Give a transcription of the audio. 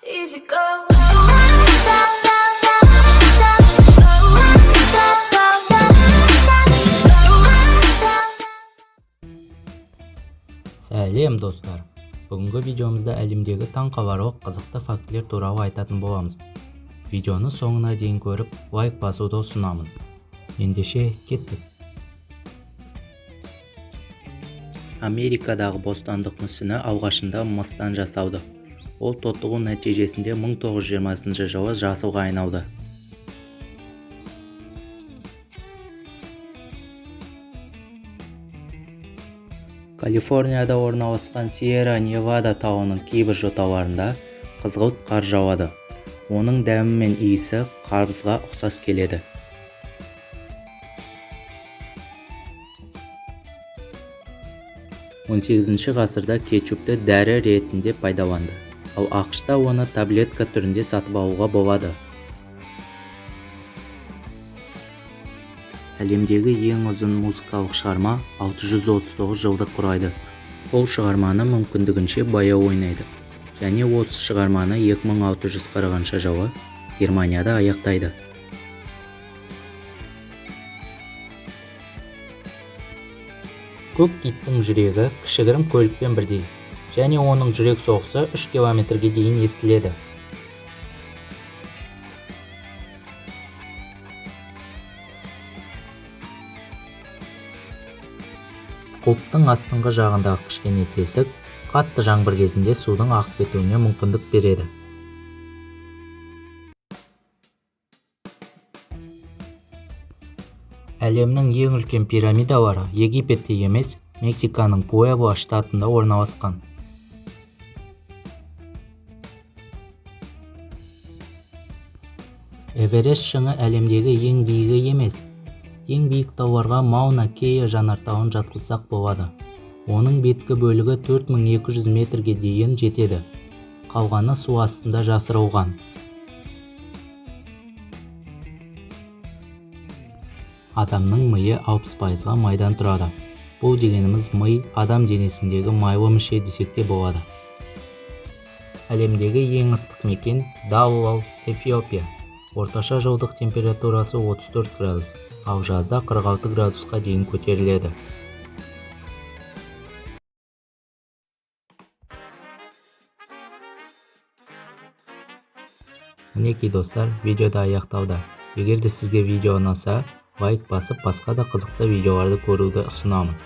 Easy go. Сәлем достар. Бүгінгі видеомызда әлемдегі таңқаларлық қызықты фактілер туралы айтатын боламыз. Видеоны соңына дейін көріп, лайк басуды ұсынамын. Ендеше кеттік. Америкадағы бостандық мүсіні алғашында мыстан жасалды. Ол тоттығу нәтижесінде 1920 жылы жасылға айналды. Калифорнияда орналасқан Сьерра-Невада тауының кейбір жоталарында қызғылт қар жауады. Оның дәмі мен иісі қарбызға ұқсас келеді. Он 18 ғасырда кетчупты дәрі ретінде пайдаланды, ал ақш-та оны таблетка түрінде сатып алуға болады. Әлемдегі ең ұзын музыкалық шығарма 639 жылды құрайды. Ол шығарманы мүмкіндігінше баяу ойнайды, және осы шығарманы 2640 жылы Германияда аяқтайды. Көк киттің жүрегі кішігірім көлікпен бірдей, және оның жүрек соғысы 3 километрге дейін естіледі. Құлыптың астыңғы жағындағы кішкене тесік қатты жаңбыр кезінде судың ағып кетуіне мүмкіндік береді. Әлемнің ең үлкен пирамидалары Египетте емес, Мексиканың Пуэбла штатында орналасқан. Эверест шыңы әлемдегі ең биігі емес. Ең биік тауларға Мауна Кея жанартауын жатқызсақ болады. Оның беткі бөлігі 4200 метрге дейін жетеді. Қалғаны су астында жасырылған. Адамның миы 60%-ға майдан тұрады. Бұл дегеніміз ми адам денесіндегі майлы мүше десек те болады. Әлемдегі ең ыстық мекен Даллау, Эфиопия. Орташа жылдық температурасы 34 градус, ал жазда 46 градусқа дейін көтеріледі. Мінекей достар, видеода аяқталды. Егер де сізге видео ұнаса, лайк басып, басқа да қызықты видеоларды көруді ұсынамын.